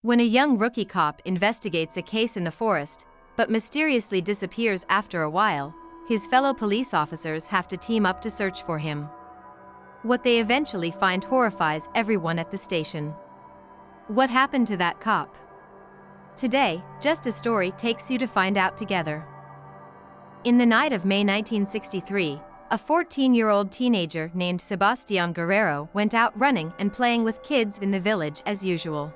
When a young rookie cop investigates a case in the forest, but mysteriously disappears after a while, his fellow police officers have to team up to search for him. What they eventually find horrifies everyone at the station. What happened to that cop? Today, Just a Story takes you to find out together. In the night of May 1963, a 14-year-old teenager named Sebastián Guerrero went out running and playing with kids in the village as usual.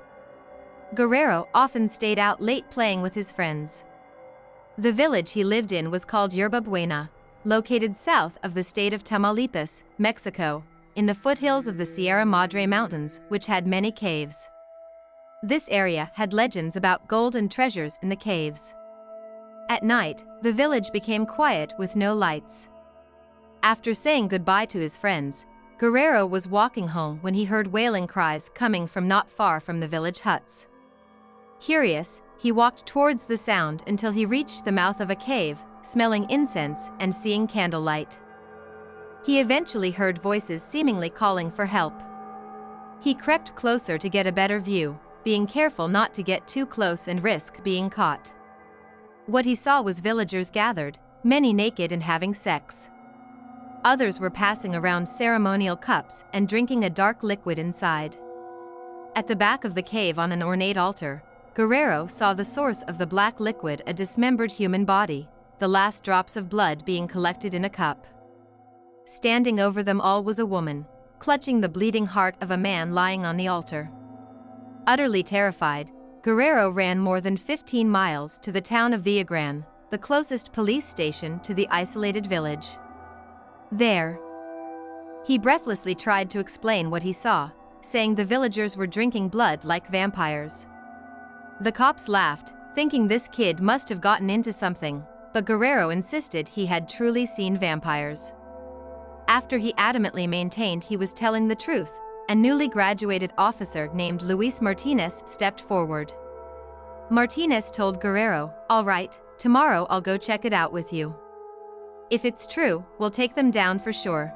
Guerrero often stayed out late playing with his friends. The village he lived in was called Yerba Buena, located south of the state of Tamaulipas, Mexico, in the foothills of the Sierra Madre Mountains, which had many caves. This area had legends about gold and treasures in the caves. At night, the village became quiet with no lights. After saying goodbye to his friends, Guerrero was walking home when he heard wailing cries coming from not far from the village huts. Curious, he walked towards the sound until he reached the mouth of a cave, smelling incense and seeing candlelight. He eventually heard voices seemingly calling for help. He crept closer to get a better view, being careful not to get too close and risk being caught. What he saw was villagers gathered, many naked and having sex. Others were passing around ceremonial cups and drinking a dark liquid inside. At the back of the cave on an ornate altar, Guerrero saw the source of the black liquid, a dismembered human body, the last drops of blood being collected in a cup. Standing over them all was a woman, clutching the bleeding heart of a man lying on the altar. Utterly terrified, Guerrero ran more than 15 miles to the town of Villagran, the closest police station to the isolated village. There, he breathlessly tried to explain what he saw, saying the villagers were drinking blood like vampires. The cops laughed, thinking this kid must have gotten into something, but Guerrero insisted he had truly seen vampires. After he adamantly maintained he was telling the truth, a newly graduated officer named Luis Martinez stepped forward. Martinez told Guerrero, "All right, tomorrow I'll go check it out with you. If it's true, we'll take them down for sure."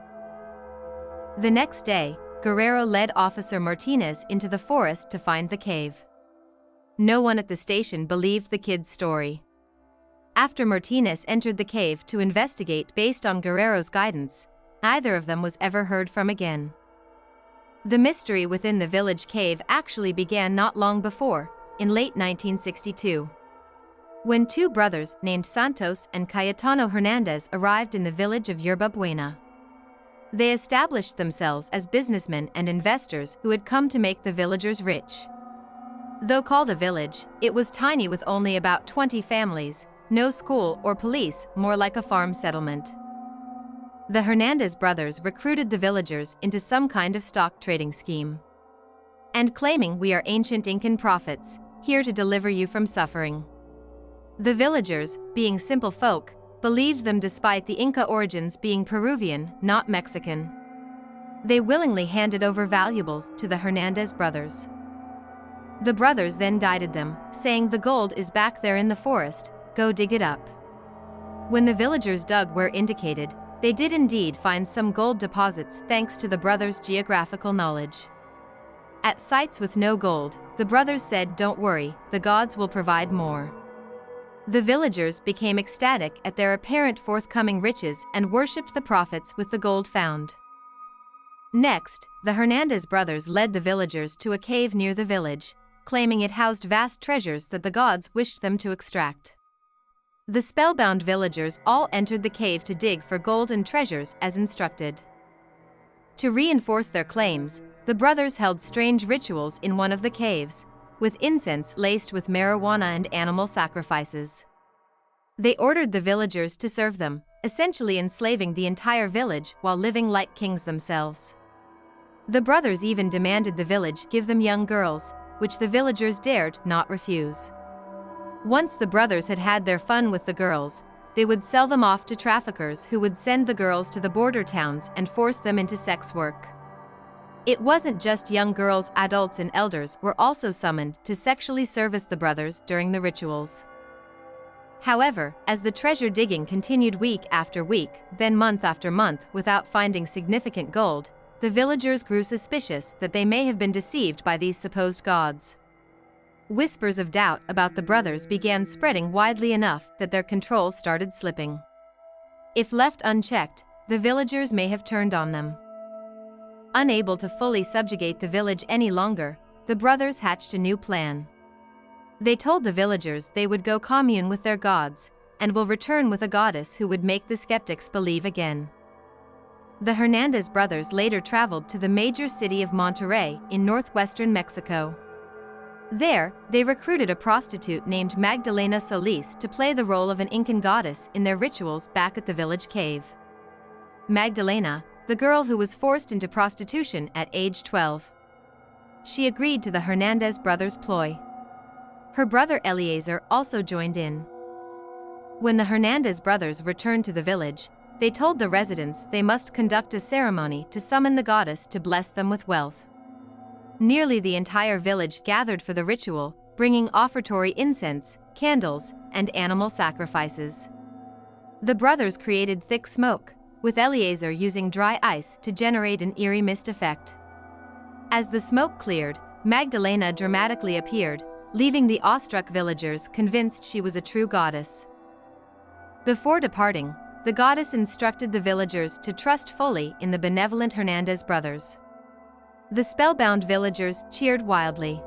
The next day, Guerrero led Officer Martinez into the forest to find the cave. No one at the station believed the kid's story. After Martinez entered the cave to investigate based on Guerrero's guidance, neither of them was ever heard from again. The mystery within the village cave actually began not long before, in late 1962. When two brothers named Santos and Cayetano Hernandez arrived in the village of Yerba Buena. They established themselves as businessmen and investors who had come to make the villagers rich. Though called a village, it was tiny with only about 20 families, no school or police, more like a farm settlement. The Hernandez brothers recruited the villagers into some kind of stock trading scheme. And claiming, "We are ancient Incan prophets, here to deliver you from suffering." The villagers, being simple folk, believed them despite the Inca origins being Peruvian, not Mexican. They willingly handed over valuables to the Hernandez brothers. The brothers then guided them, saying, "The gold is back there in the forest, go dig it up." When the villagers dug where indicated, they did indeed find some gold deposits thanks to the brothers' geographical knowledge. At sites with no gold, the brothers said, "Don't worry, the gods will provide more." The villagers became ecstatic at their apparent forthcoming riches and worshipped the prophets with the gold found. Next, the Hernandez brothers led the villagers to a cave near the village, claiming it housed vast treasures that the gods wished them to extract. The spellbound villagers all entered the cave to dig for gold and treasures as instructed. To reinforce their claims, the brothers held strange rituals in one of the caves, with incense laced with marijuana and animal sacrifices. They ordered the villagers to serve them, essentially enslaving the entire village while living like kings themselves. The brothers even demanded the village give them young girls, which the villagers dared not refuse. Once the brothers had had their fun with the girls, they would sell them off to traffickers who would send the girls to the border towns and force them into sex work. It wasn't just young girls, adults and elders were also summoned to sexually service the brothers during the rituals. However, as the treasure digging continued week after week, then month after month without finding significant gold, the villagers grew suspicious that they may have been deceived by these supposed gods. Whispers of doubt about the brothers began spreading widely enough that their control started slipping. If left unchecked, the villagers may have turned on them. Unable to fully subjugate the village any longer, the brothers hatched a new plan. They told the villagers they would go commune with their gods, and will return with a goddess who would make the skeptics believe again. The Hernandez brothers later traveled to the major city of Monterrey in northwestern Mexico. There, they recruited a prostitute named Magdalena Solis to play the role of an Incan goddess in their rituals back at the village cave. Magdalena, the girl who was forced into prostitution at age 12. She agreed to the Hernandez brothers' ploy. Her brother Eliezer also joined in. When the Hernandez brothers returned to the village, they told the residents they must conduct a ceremony to summon the goddess to bless them with wealth. Nearly the entire village gathered for the ritual, bringing offertory incense, candles, and animal sacrifices. The brothers created thick smoke, with Eliezer using dry ice to generate an eerie mist effect. As the smoke cleared, Magdalena dramatically appeared, leaving the awestruck villagers convinced she was a true goddess. Before departing, the goddess instructed the villagers to trust fully in the benevolent Hernandez brothers. The spellbound villagers cheered wildly.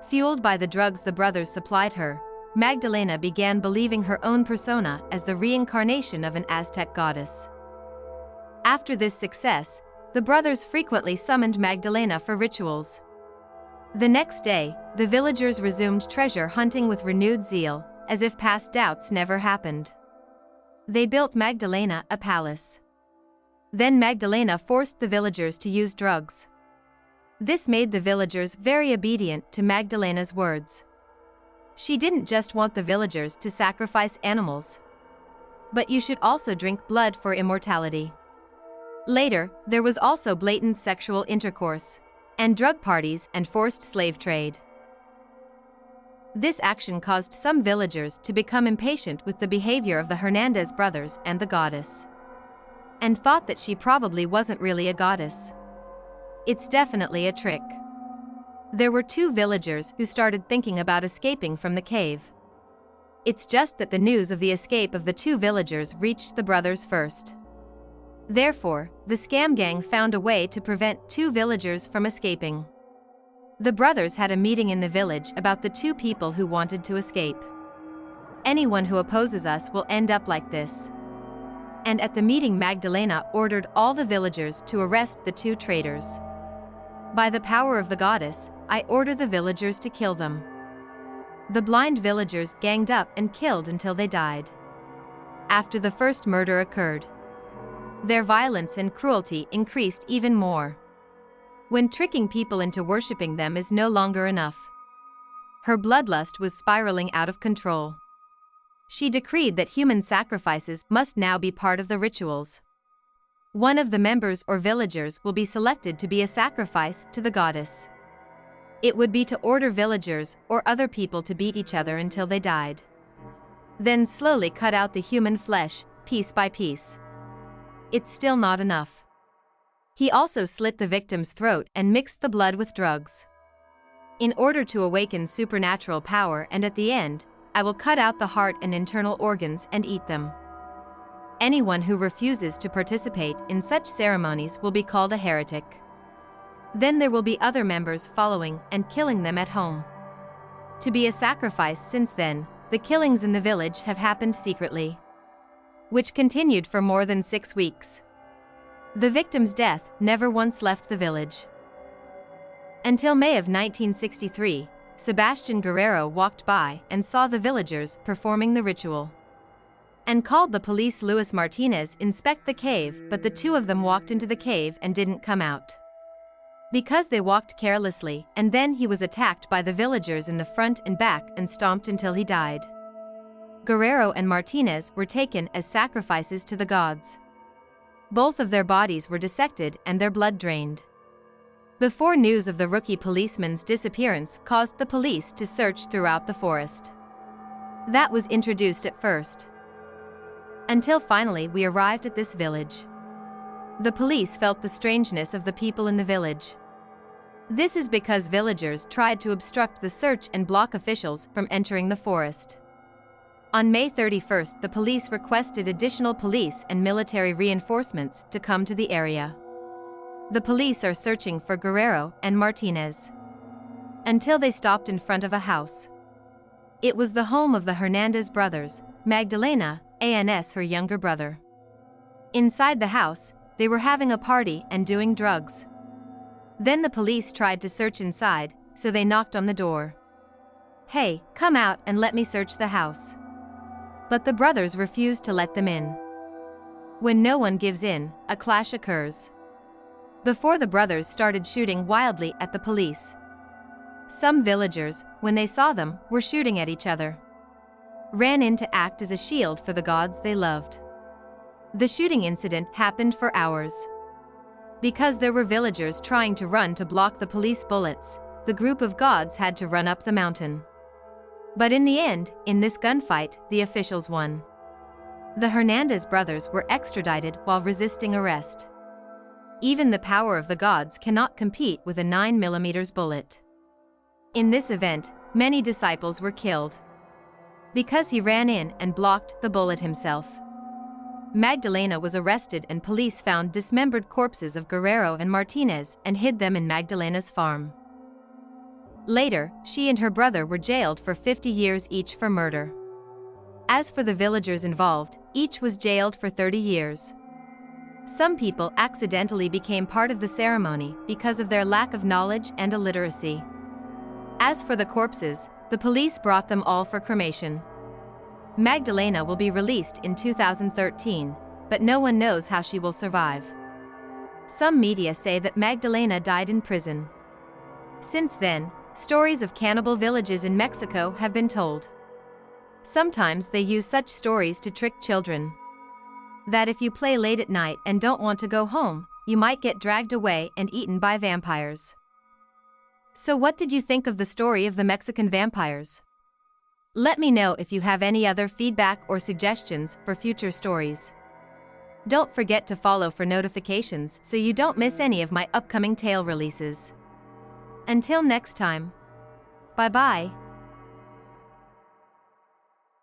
Fueled by the drugs the brothers supplied her, Magdalena began believing her own persona as the reincarnation of an Aztec goddess. After this success, the brothers frequently summoned Magdalena for rituals. The next day, the villagers resumed treasure hunting with renewed zeal, as if past doubts never happened. They built Magdalena a palace. Then Magdalena forced the villagers to use drugs. This made the villagers very obedient to Magdalena's words. She didn't just want the villagers to sacrifice animals. But you should also drink blood for immortality. Later, there was also blatant sexual intercourse, and drug parties and forced slave trade. This action caused some villagers to become impatient with the behavior of the Hernandez brothers and the goddess, and thought that she probably wasn't really a goddess. It's definitely a trick. There were 2 villagers who started thinking about escaping from the cave. It's just that the news of the escape of the 2 villagers reached the brothers first. Therefore, the scam gang found a way to prevent 2 villagers from escaping. The brothers had a meeting in the village about the 2 people who wanted to escape. Anyone who opposes us will end up like this. And at the meeting, Magdalena ordered all the villagers to arrest the 2 traitors. By the power of the goddess, I order the villagers to kill them. The blind villagers ganged up and killed until they died. After the first murder occurred, their violence and cruelty increased even more. When tricking people into worshipping them is no longer enough, her bloodlust was spiraling out of control. She decreed that human sacrifices must now be part of the rituals. One of the members or villagers will be selected to be a sacrifice to the goddess. It would be to order villagers or other people to beat each other until they died. Then slowly cut out the human flesh, piece by piece. It's still not enough. He also slit the victim's throat and mixed the blood with drugs. In order to awaken supernatural power, and at the end, I will cut out the heart and internal organs and eat them. Anyone who refuses to participate in such ceremonies will be called a heretic. Then there will be other members following and killing them at home. To be a sacrifice since then, the killings in the village have happened secretly, which continued for more than 6 weeks. The victim's death never once left the village. Until May of 1963, Sebastian Guerrero walked by and saw the villagers performing the ritual, and called the police. Luis Martinez inspect the cave, but the 2 of them walked into the cave and didn't come out, because they walked carelessly, and then he was attacked by the villagers in the front and back and stomped until he died. Guerrero and Martinez were taken as sacrifices to the gods. Both of their bodies were dissected and their blood drained. Before news of the rookie policeman's disappearance caused the police to search throughout the forest. That was introduced at first, until finally we arrived at this village. The police felt the strangeness of the people in the village. This is because villagers tried to obstruct the search and block officials from entering the forest. On May 31st, the police requested additional police and military reinforcements to come to the area. The police are searching for Guerrero and Martinez until they stopped in front of a house. It was the home of the Hernandez brothers, Magdalena, and her younger brother. Inside the house, they were having a party and doing drugs. Then the police tried to search inside, so they knocked on the door. "Hey, come out and let me search the house." But the brothers refused to let them in. When no one gives in, a clash occurs. Before the brothers started shooting wildly at the police. Some villagers, when they saw them, were shooting at each other. Ran in to act as a shield for the gods they loved. The shooting incident happened for hours. Because there were villagers trying to run to block the police bullets, the group of gods had to run up the mountain. But in the end, in this gunfight, the officials won. The Hernandez brothers were extradited while resisting arrest. Even the power of the gods cannot compete with a 9mm bullet. In this event, many disciples were killed. Because he ran in and blocked the bullet himself. Magdalena was arrested and police found dismembered corpses of Guerrero and Martinez and hid them in Magdalena's farm. Later, she and her brother were jailed for 50 years each for murder. As for the villagers involved, each was jailed for 30 years. Some people accidentally became part of the ceremony because of their lack of knowledge and illiteracy. As for the corpses, the police brought them all for cremation. Magdalena will be released in 2013, but no one knows how she will survive. Some media say that Magdalena died in prison. Since then, stories of cannibal villages in Mexico have been told. Sometimes they use such stories to trick children. That if you play late at night and don't want to go home, you might get dragged away and eaten by vampires. So what did you think of the story of the Mexican vampires? Let me know if you have any other feedback or suggestions for future stories. Don't forget to follow for notifications so you don't miss any of my upcoming tale releases. Until next time. Bye-bye.